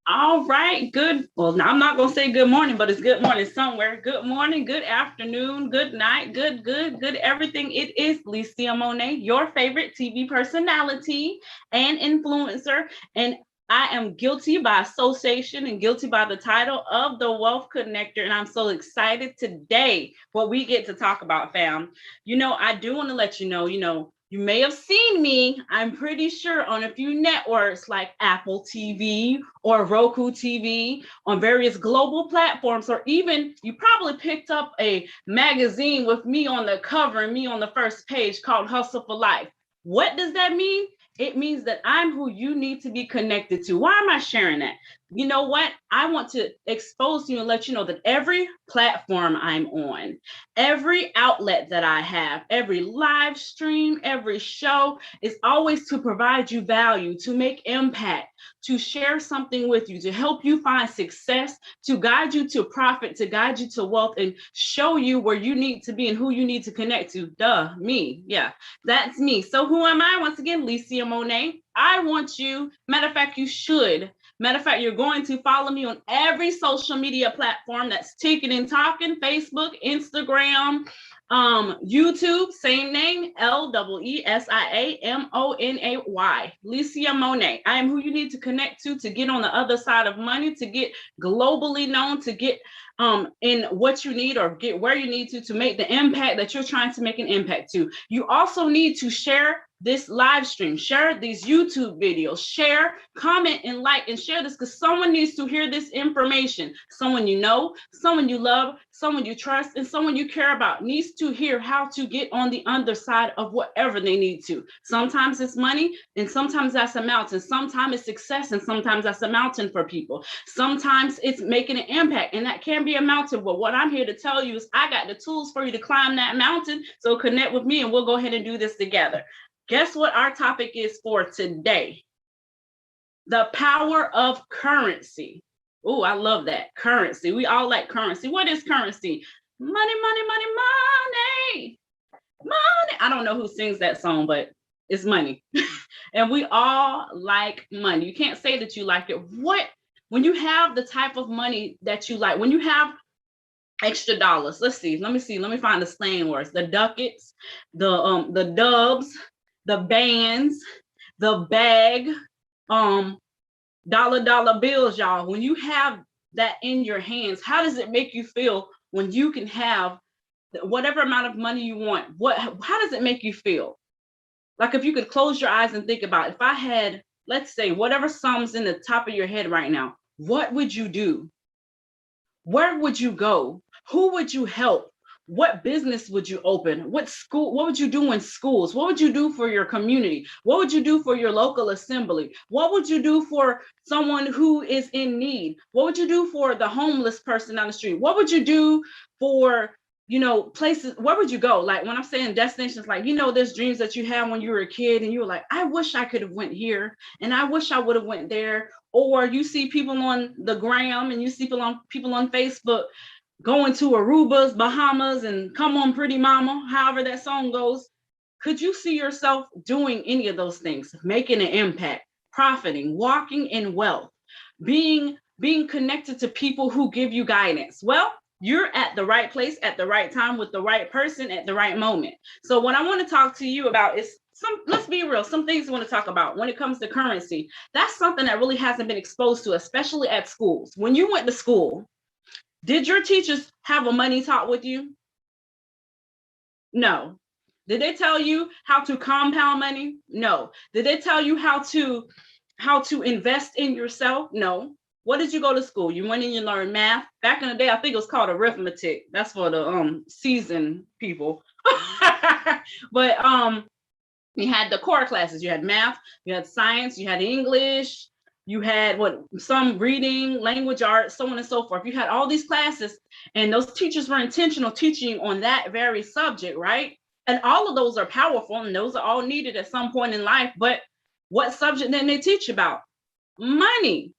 All right, good. Well, now I'm not going to say good morning, but it's good morning somewhere. Good morning, good afternoon, good night, good everything. It is Leesia Monet, your favorite TV personality and influencer. And I am guilty by association and guilty by the title of the Wealth Connector. And I'm so excited today what we get to talk about, fam. I do want to let you may have seen me, I'm pretty sure, on a few networks like Apple TV or Roku TV, on various global platforms, or even you probably picked up a magazine with me on the cover and me on the first page called Hustle for Life. What does that mean? It means that I'm who you need to be connected to. Why am I sharing that? You know what? I want to expose you and let you know that every platform I'm on, every outlet that I have, every live stream, every show is always to provide you value, to make impact, to share something with you, to help you find success, to guide you to profit, to guide you to wealth, and show you where you need to be and who you need to connect to. Me. Yeah, that's me. So who am I? Once again, Leesia Monet. I want you, matter of fact, you should. Matter of fact, you're going to follow me on every social media platform that's ticking and talking: Facebook, Instagram, YouTube, same name, Leesiamonay, Leesia Monet. I am who you need to connect to get on the other side of money, to get globally known, to get in what you need or get where you need to make the impact that you're trying to make an impact to. You also need to share this live stream, share these YouTube videos, share, comment, and like, and share this, because someone needs to hear this information. Someone you know, someone you love, someone you trust, and someone you care about needs to hear how to get on the underside of whatever they need to. Sometimes it's money, and sometimes that's a mountain. Sometimes it's success, and sometimes that's a mountain for people. Sometimes it's making an impact, and that can be a mountain. But what I'm here to tell you is I got the tools for you to climb that mountain. So connect with me, and we'll go ahead and do this together. Guess what our topic is for today? The power of currency. Oh, I love that. Currency. We all like currency. What is currency? Money, money, money, money. Money. I don't know who sings that song, but it's money. And we all like money. You can't say that you like it. When you have the type of money that you like, when you have extra dollars, let me find the slang words: the ducats, the dubs, the bands, the bag, dollar bills, y'all. When you have that in your hands, how does it make you feel when you can have whatever amount of money you want? How does it make you feel? Like, if you could close your eyes and think about, if I had, let's say, whatever sums in the top of your head right now, what would you do? Where would you go? Who would you help? What business would you open? What would you do in schools? What would you do for your community? What would you do for your local assembly? What would you do for someone who is in need? What would you do for the homeless person on the street? What would you do for, places? Where would you go? Like, when I'm saying destinations, like, there's dreams that you had when you were a kid and you were like, I wish I could have went here, and I wish I would have went there. Or you see people on the gram, and you see people on Facebook going to Aruba's, Bahamas, and come on, pretty mama, however that song goes. Could you see yourself doing any of those things, making an impact, profiting, walking in wealth, being connected to people who give you guidance? Well, you're at the right place at the right time with the right person at the right moment. So what I want to talk to you about is let's be real, some things I want to talk about when it comes to currency. That's something that really hasn't been exposed to, especially at schools. When you went to school, did your teachers have a money talk with you? No. Did they tell you how to compound money? No. Did they tell you how to invest in yourself? No. What did you go to school? You went and you learned math. Back in the day, I think it was called arithmetic. That's for the seasoned people. But you had the core classes. You had math, you had science, you had English, you had some reading, language arts, so on and so forth. You had all these classes, and those teachers were intentional teaching on that very subject, right? And all of those are powerful, and those are all needed at some point in life. But what subject didn't they teach about? Money.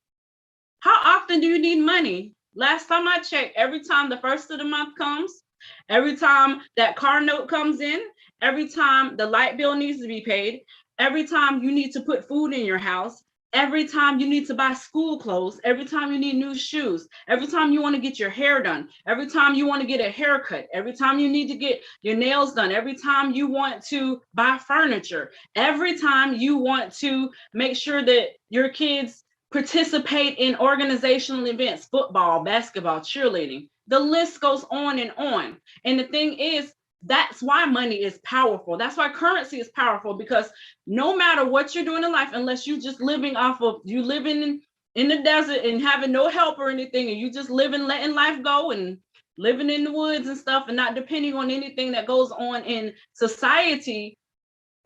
How often do you need money? Last time I checked, every time the first of the month comes, every time that car note comes in, every time the light bill needs to be paid, every time you need to put food in your house, Every time you need to buy school clothes, every time you need new shoes, every time you want to get your hair done, every time you want to get a haircut, every time you need to get your nails done, every time you want to buy furniture, every time you want to make sure that your kids participate in organizational events, football, basketball, cheerleading. The list goes on and on. And the thing is, that's why money is powerful. That's why currency is powerful, because no matter what you're doing in life, unless you're just living off of you living in the desert and having no help or anything, and you just living, letting life go and living in the woods and stuff and not depending on anything that goes on in society,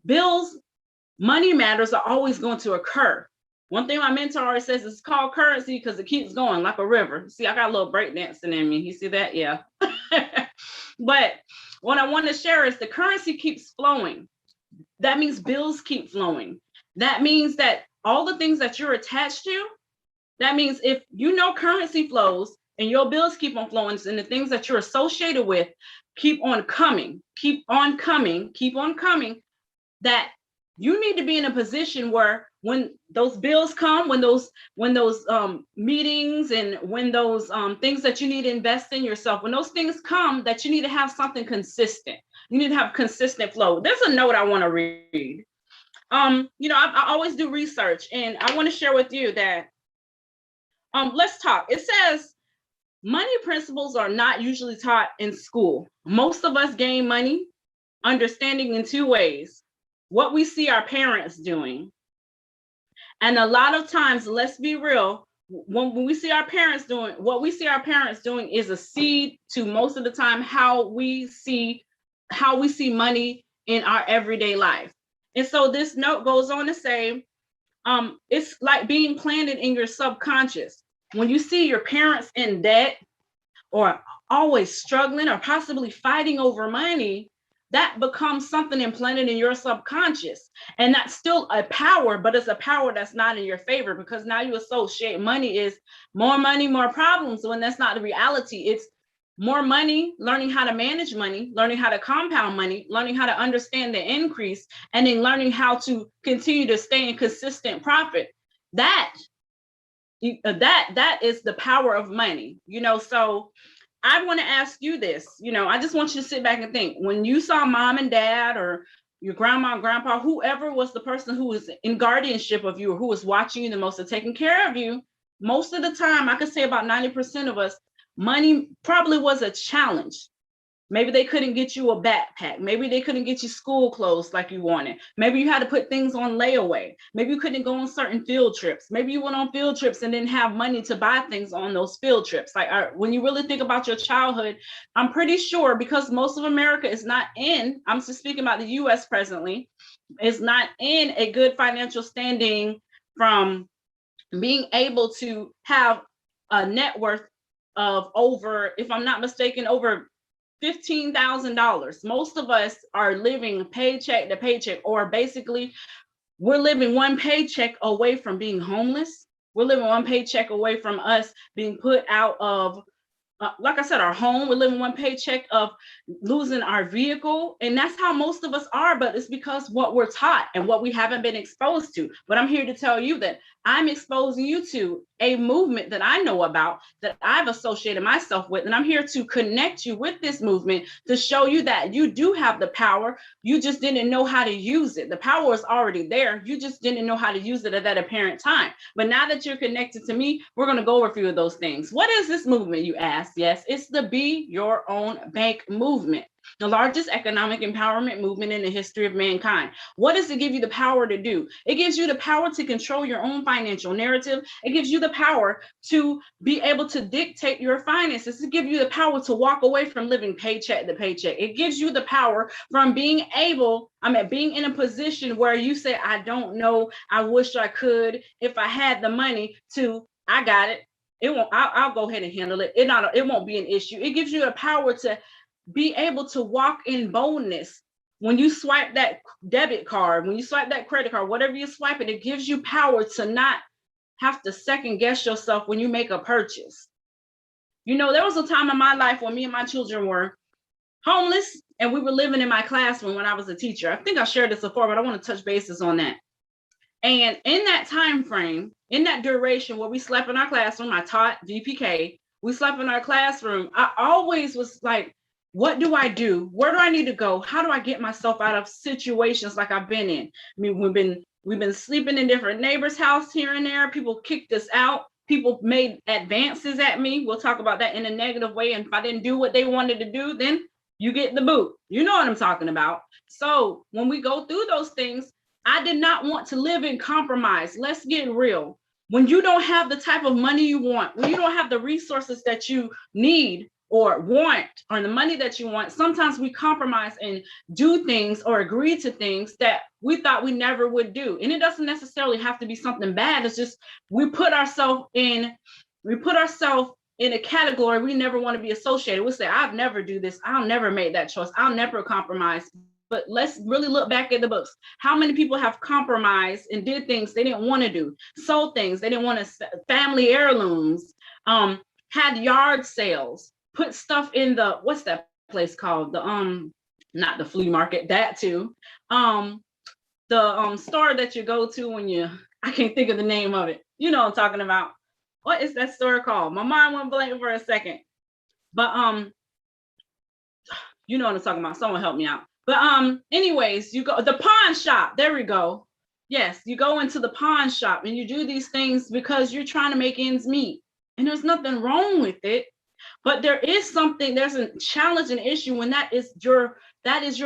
bills, money matters are always going to occur. One thing my mentor always says is called currency because it keeps going like a river. See, I got a little breakdancing in me. You see that? Yeah. But what I want to share is the currency keeps flowing. That means bills keep flowing. That means that all the things that you're attached to, that means if you know currency flows and your bills keep on flowing and the things that you're associated with keep on coming, that you need to be in a position where when those bills come, when those meetings and when those things that you need to invest in yourself, when those things come, that you need to have something consistent. You need to have consistent flow. There's a note I want to read. I always do research, and I want to share with you that let's talk. It says money principles are not usually taught in school. Most of us gain money understanding in two ways: what we see our parents doing. And a lot of times, let's be real, when we see our parents doing, what we see our parents doing is a seed to most of the time how we see money in our everyday life. And so this note goes on to say, it's like being planted in your subconscious. When you see your parents in debt or always struggling or possibly fighting over money, that becomes something implanted in your subconscious. And that's still a power, but it's a power that's not in your favor, because now you associate money is more money, more problems, when that's not the reality. It's more money, learning how to manage money, learning how to compound money, learning how to understand the increase, and then learning how to continue to stay in consistent profit. That is the power of money, so I want to ask you this. I just want you to sit back and think. When you saw mom and dad or your grandma and grandpa, whoever was the person who was in guardianship of you or who was watching you the most or taking care of you, most of the time, I could say about 90% of us, money probably was a challenge. Maybe they couldn't get you a backpack. Maybe they couldn't get you school clothes like you wanted. Maybe you had to put things on layaway. Maybe you couldn't go on certain field trips. Maybe you went on field trips and didn't have money to buy things on those field trips. Like when you really think about your childhood, I'm pretty sure, because most of America is not in, I'm just speaking about the US presently, is not in a good financial standing from being able to have a net worth of over, if I'm not mistaken, over $15,000. Most of us are living paycheck to paycheck, or basically we're living one paycheck away from being homeless. We're living one paycheck away from us being put out of, like I said, our home. We're living one paycheck of losing our vehicle. And that's how most of us are, but it's because what we're taught and what we haven't been exposed to. But I'm here to tell you that I'm exposing you to a movement that I know about, that I've associated myself with. And I'm here to connect you with this movement to show you that you do have the power. You just didn't know how to use it. The power is already there. You just didn't know how to use it at that apparent time. But now that you're connected to me, we're going to go over a few of those things. What is this movement, you ask? Yes, it's the Be Your Own Bank movement, the largest economic empowerment movement in the history of mankind. What does it give you the power to do? It gives you the power to control your own financial narrative. It gives you the power to be able to dictate your finances. It gives you the power to walk away from living paycheck to paycheck. It gives you the power from being in a position where you say, I don't know, I wish I could, if I had the money, to, I got it. I'll go ahead and handle it. It won't be an issue. It gives you the power to be able to walk in boldness. When you swipe that debit card, when you swipe that credit card, whatever you swipe it gives you power to not have to second guess yourself when you make a purchase. There was a time in my life when me and my children were homeless and we were living in my classroom when I was a teacher. I think I shared this before, but I want to touch bases on that. And in that time frame, in that duration where we slept in our classroom, I taught VPK, we slept in our classroom. I always was like, what do I do? Where do I need to go? How do I get myself out of situations like I've been in? I mean, we've been sleeping in different neighbors' house here and there. People kicked us out. People made advances at me. We'll talk about that in a negative way. And if I didn't do what they wanted to do, then you get the boot. You know what I'm talking about. So when we go through those things, I did not want to live in compromise. Let's get real. When you don't have the type of money you want, when you don't have the resources that you need or want, or the money that you want, sometimes we compromise and do things or agree to things that we thought we never would do. And it doesn't necessarily have to be something bad. It's just we put ourselves in a category we never want to be associated. We'll say, I'll never do this. I'll never make that choice. I'll never compromise. But let's really look back at the books. How many people have compromised and did things they didn't want to do, sold things they didn't want to, family heirlooms, had yard sales, put stuff in the, what's that place called? The not the flea market, that too. The store that you go to when you, I can't think of the name of it. You know what I'm talking about. What is that store called? My mind went blank for a second. But you know what I'm talking about. Someone help me out. But anyways, you go the pawn shop. There we go. Yes, you go into the pawn shop and you do these things because you're trying to make ends meet. And there's nothing wrong with it. But there is something, there's a challenge and issue when that is your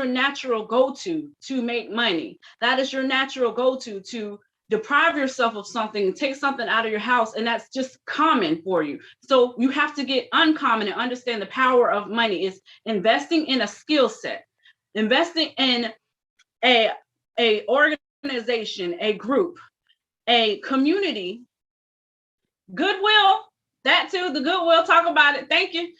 natural go-to to make money. That is your natural go-to to deprive yourself of something, take something out of your house, and that's just common for you. So you have to get uncommon and understand the power of money is investing in a skill set, investing in a organization, a group, a community, goodwill, that too, the goodwill, talk about it. Thank you.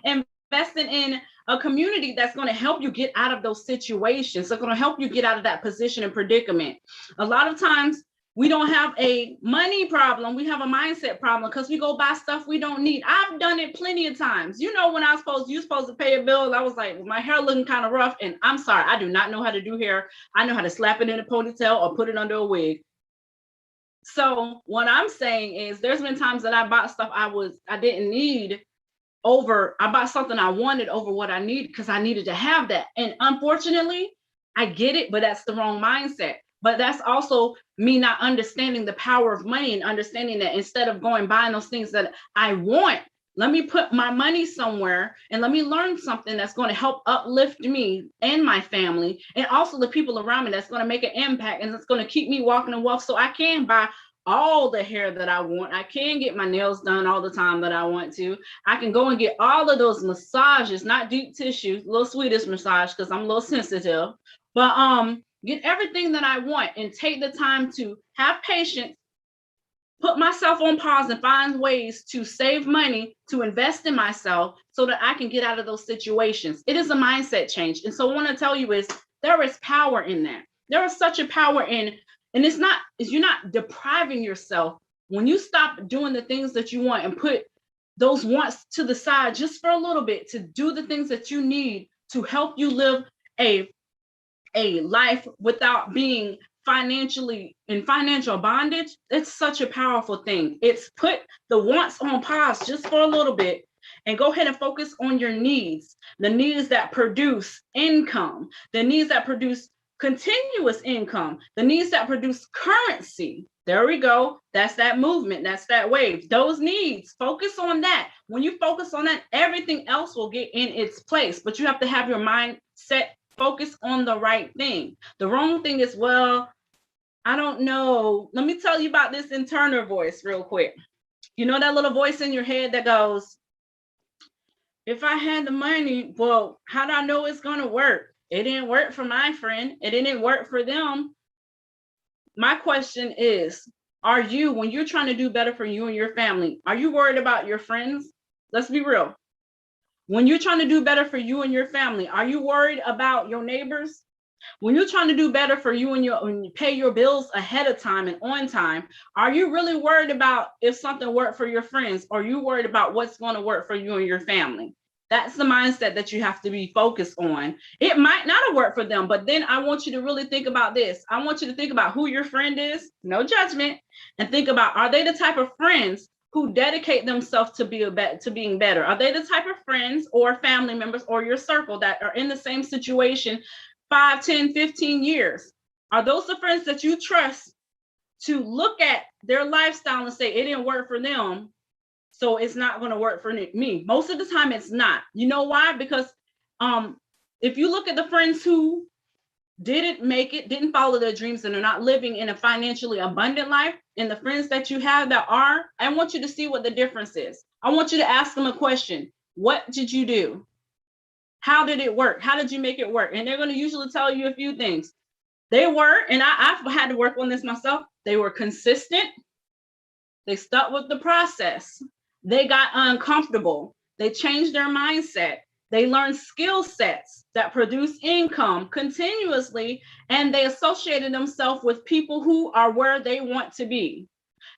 Investing in a community that's going to help you get out of those situations. That's going to help you get out of that position and predicament. A lot of times we don't have a money problem. We have a mindset problem because we go buy stuff we don't need. I've done it plenty of times. You know, when you're supposed to pay a bill, I was like, my hair looking kind of rough. And I'm sorry, I do not know how to do hair. I know how to slap it in a ponytail or put it under a wig. So what I'm saying is there's been times that I bought stuff I didn't need I bought something I wanted over what I needed because I needed to have that. And unfortunately, I get it, but that's the wrong mindset. But that's also me not understanding the power of money and understanding that instead of buying those things that I want, let me put my money somewhere and let me learn something that's going to help uplift me and my family and also the people around me that's going to make an impact and it's going to keep me walking in wealth so I can buy all the hair that I want. I can get my nails done all the time that I want to. I can go and get all of those massages, not deep tissue, little Swedish massage because I'm a little sensitive, but get everything that I want and take the time to have patience, put myself on pause and find ways to save money, to invest in myself so that I can get out of those situations. It is a mindset change. And so what I want to tell you is there is power in that. There is such a power in, and you're not depriving yourself when you stop doing the things that you want and put those wants to the side just for a little bit to do the things that you need to help you live a life without being financial bondage. It's such a powerful thing. It's put the wants on pause just for a little bit and go ahead and focus on your needs, the needs that produce income, the needs that produce continuous income, the needs that produce currency. There we go. That's that movement. That's that wave. Those needs, focus on that. When you focus on that, everything else will get in its place, but you have to have your mindset focus on the right thing. The wrong thing is, well, I don't know. Let me tell you about this internal voice real quick. You know that little voice in your head that goes, if I had the money, well, how do I know it's going to work? It didn't work for my friend. It didn't work for them. My question is, when you're trying to do better for you and your family, are you worried about your friends? Let's be real. When you're trying to do better for you and your family, are you worried about your neighbors? When you're trying to do better for you and when you pay your bills ahead of time and on time, are you really worried about if something worked for your friends? Or are you worried about what's going to work for you and your family? That's the mindset that you have to be focused on. It might not have worked for them, but then I want you to really think about this. I want you to think about who your friend is, no judgment, and think about, are they the type of friends who dedicate themselves to being better? Are they the type of friends or family members or your circle that are in the same situation 5, 10, 15 years? Are those the friends that you trust to look at their lifestyle and say it didn't work for them, so it's not going to work for me? Most of the time it's not. You know why? Because if you look at the friends who didn't make it, didn't follow their dreams, and are not living in a financially abundant life, and the friends that you have that are, I want you to see what the difference is. I want you to ask them a question. What did you do? How did it work? How did you make it work? And they're going to usually tell you a few things. They were, and I've had to work on this myself, they were consistent. They stuck with the process. They got uncomfortable. They changed their mindset. They learned skill sets that produce income continuously, and they associated themselves with people who are where they want to be.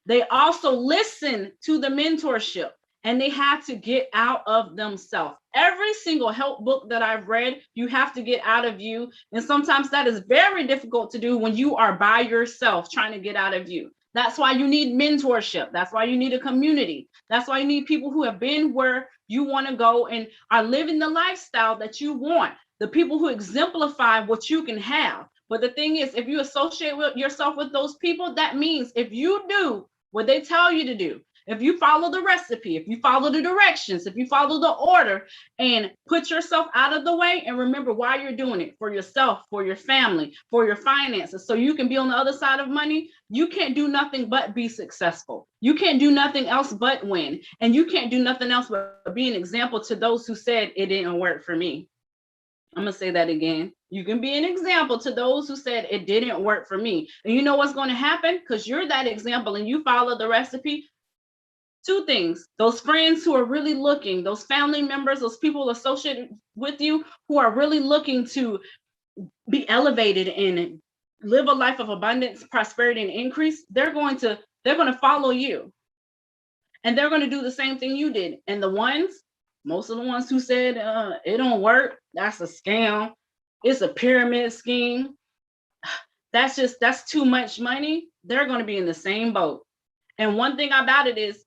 They also listen to the mentorship, and they had to get out of themselves. Every single help book that I've read, you have to get out of you. And sometimes that is very difficult to do when you are by yourself trying to get out of you. That's why you need mentorship. That's why you need a community. That's why you need people who have been where you want to go and are living the lifestyle that you want. The people who exemplify what you can have. But the thing is, if you associate yourself with those people, that means if you do what they tell you to do, if you follow the recipe, if you follow the directions, if you follow the order and put yourself out of the way, and remember why you're doing it, for yourself, for your family, for your finances, so you can be on the other side of money, you can't do nothing but be successful. You can't do nothing else but win. And you can't do nothing else but be an example to those who said it didn't work for me. I'm going to say that again. You can be an example to those who said it didn't work for me. And you know what's going to happen? Because you're that example and you follow the recipe. Two things: those friends who are really looking, those family members, those people associated with you who are really looking to be elevated and live a life of abundance, prosperity, and increase, they're going to follow you. And they're going to do the same thing you did. And most of the ones who said it don't work, that's a scam, it's a pyramid scheme, that's too much money, they're going to be in the same boat. And one thing about it is,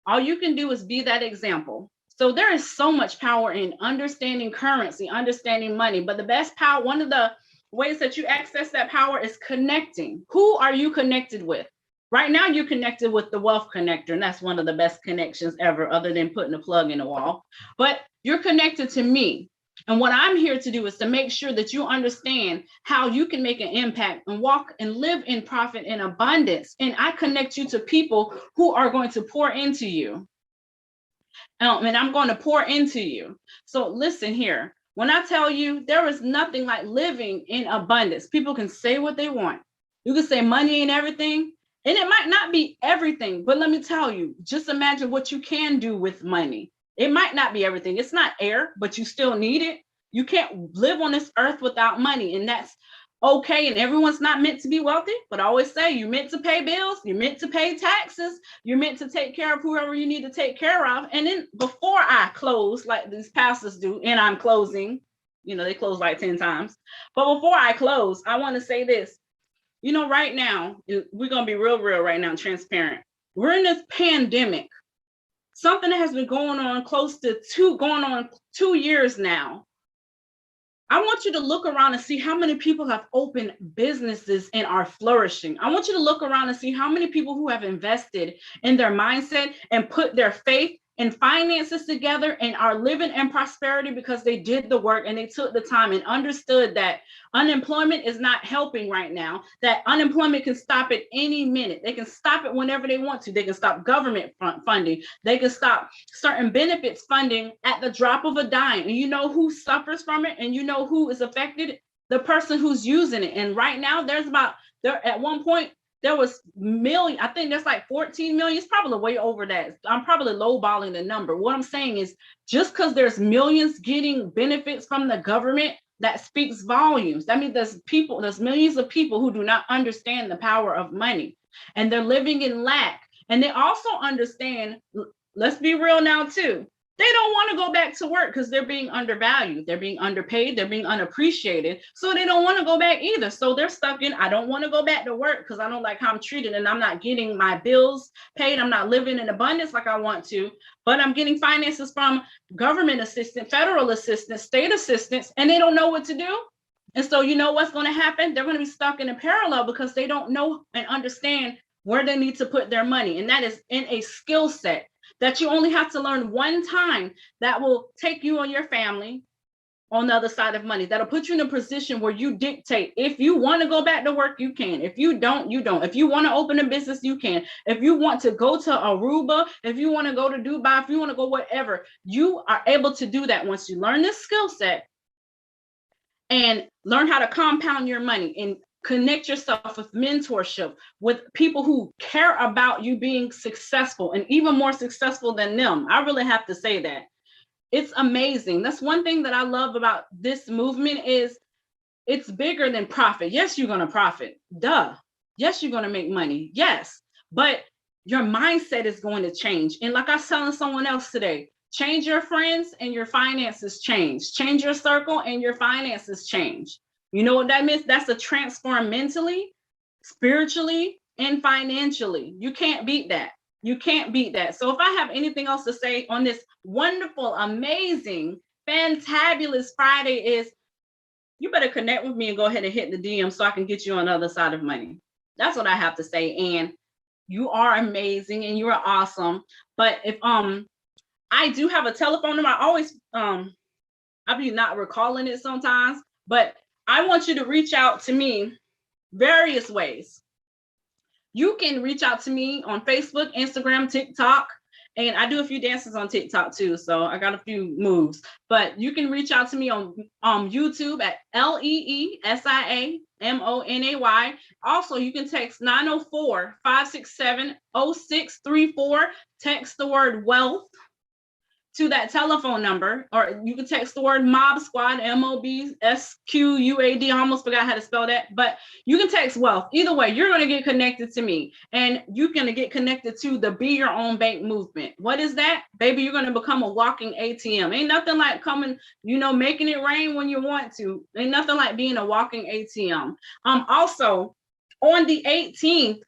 all you can do is be that example. So there is so much power in understanding currency, understanding money. But the best power, one of the ways that you access that power is connecting. Who are you connected with? Right now, you're connected with the Wealth Connector, and that's one of the best connections ever, other than putting a plug in the wall. But you're connected to me. And what I'm here to do is to make sure that you understand how you can make an impact and walk and live in profit and abundance. And I connect you to people who are going to pour into you. And I'm going to pour into you. So listen here. When I tell you, there is nothing like living in abundance. People can say what they want. You can say money ain't everything. And it might not be everything. But let me tell you, just imagine what you can do with money. It might not be everything. It's not air, but you still need it. You can't live on this earth without money, and that's okay. And everyone's not meant to be wealthy, but I always say you're meant to pay bills, you're meant to pay taxes, you're meant to take care of whoever you need to take care of. And then before I close, like these pastors do, and I'm closing, they close like 10 times. But before I close, I want to say this. Right now, we're going to be real right now, transparent. We're in this pandemic. Something that has been going on going on 2 years now. I want you to look around and see how many people have opened businesses and are flourishing. I want you to look around and see how many people who have invested in their mindset and put their faith and finances together and are living in prosperity because they did the work and they took the time and understood that unemployment is not helping right now, that unemployment can stop at any minute. They can stop it whenever they want to. They can stop government funding. They can stop certain benefits funding at the drop of a dime. And you know who suffers from it and you know who is affected? The person who's using it. And right now at one point, there was million, I think there's like 14 million. It's probably way over that. I'm probably lowballing the number. What I'm saying is just because there's millions getting benefits from the government, that speaks volumes. That means there's millions of people who do not understand the power of money and they're living in lack. And they also understand, let's be real now too, They don't want to go back to work because they're being undervalued, they're being underpaid, they're being unappreciated. So they don't want to go back either. So they're stuck in, I don't want to go back to work because I don't like how I'm treated and I'm not getting my bills paid. I'm not living in abundance like I want to, but I'm getting finances from government assistance, federal assistance, state assistance, and they don't know what to do. And so you know what's going to happen? They're going to be stuck in a parallel because they don't know and understand where they need to put their money. And that is in a skill set that you only have to learn one time that will take you and your family on the other side of money. That'll put you in a position where you dictate. If you want to go back to work, you can. If you don't, you don't. If you want to open a business, you can. If you want to go to Aruba, if you want to go to Dubai, if you want to go whatever, you are able to do that once you learn this skill set and learn how to compound your money and connect yourself with mentorship, with people who care about you being successful and even more successful than them. I really have to say that. It's amazing. That's one thing that I love about this movement is it's bigger than profit. Yes, you're going to profit. Duh. Yes, you're going to make money. Yes. But your mindset is going to change. And like I was telling someone else today, change your friends and your finances change. Change your circle and your finances change. You know what that means? That's a transform mentally, spiritually, and financially. You can't beat that. You can't beat that. So if I have anything else to say on this wonderful, amazing, fantabulous Friday is you better connect with me and go ahead and hit the DM so I can get you on the other side of money. That's what I have to say. And you are amazing and you are awesome. But if I do have a telephone number, I always I'll be not recalling it sometimes, but I want you to reach out to me various ways. You can reach out to me on Facebook, Instagram, TikTok, and I do a few dances on TikTok too, so I got a few moves. But you can reach out to me on YouTube at LeesiaMonay. Also, you can text 904-567-0634. Text the word wealth to that telephone number, or you can text the word Mob Squad, MOBSQUAD. I almost forgot how to spell that, but you can text wealth. Either way, you're going to get connected to me, and you're going to get connected to the Be Your Own Bank movement. What is that? Baby, you're going to become a walking ATM. Ain't nothing like coming, making it rain when you want to. Ain't nothing like being a walking ATM. Also, on the 18th,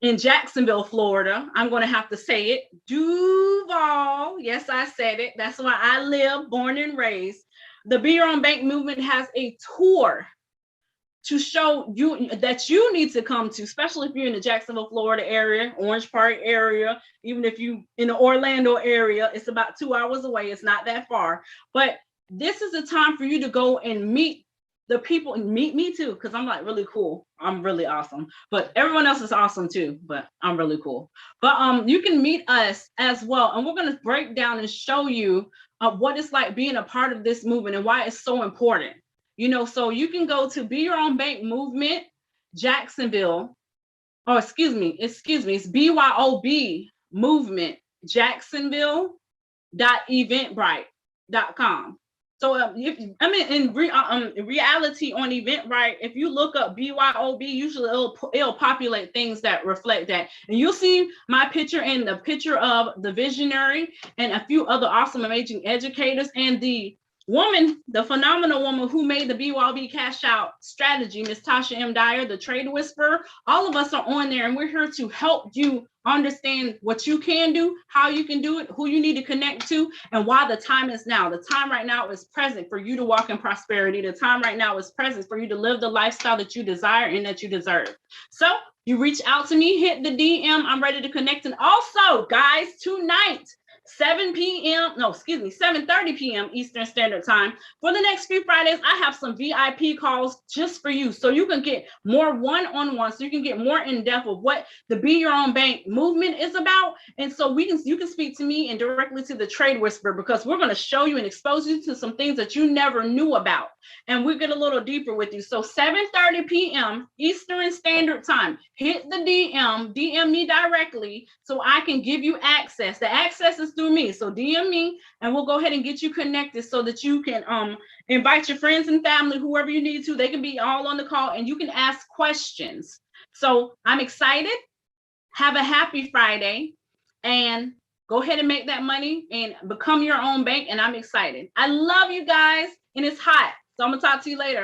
in Jacksonville, Florida, I'm going to have to say it, Duval. Yes, I said it. That's where I live, born and raised. The Be Your Own Bank movement has a tour to show you that you need to come to, especially if you're in the Jacksonville, Florida area, Orange Park area, even if you in the Orlando area, it's about 2 hours away. It's not that far. But this is a time for you to go and meet the people and meet me too, because I'm like really cool. I'm really awesome, but everyone else is awesome too, but I'm really cool. But you can meet us as well, and we're going to break down and show you what it's like being a part of this movement and why it's so important. So you can go to Be Your Own Bank movement Jacksonville, or excuse me, it's BYOB movement Jacksonville.eventbrite.com. So in reality on Eventbrite, if you look up BYOB, usually it'll populate things that reflect that. And you'll see my picture and the picture of the visionary and a few other awesome, amazing educators and the phenomenal woman who made the BYOB cash out strategy, Miss Tasha M. Dyer, the trade whisperer. All of us are on there, and we're here to help you understand what you can do, how you can do it, who you need to connect to, and why the time is now. The time right now is present for you to walk in prosperity. The time right now is present for you to live the lifestyle that you desire and that you deserve. So you reach out to me, hit the DM. I'm ready to connect. And also, guys, tonight, 7:30 p.m. Eastern Standard Time. For the next few Fridays, I have some VIP calls just for you, so you can get more one-on-one, so you can get more in depth of what the Be Your Own Bank movement is about. And so you can speak to me and directly to the trade whisperer, because we're going to show you and expose you to some things that you never knew about. And we get a little deeper with you. So 7:30 p.m. Eastern Standard Time. Hit the DM me directly so I can give you access. The access is through me. So DM me and we'll go ahead and get you connected so that you can invite your friends and family, whoever you need to. They can be all on the call and you can ask questions. So I'm excited. Have a happy Friday. And Go ahead and make that money and become your own bank. And I'm excited. I love you guys. And it's hot. So I'm going to talk to you later.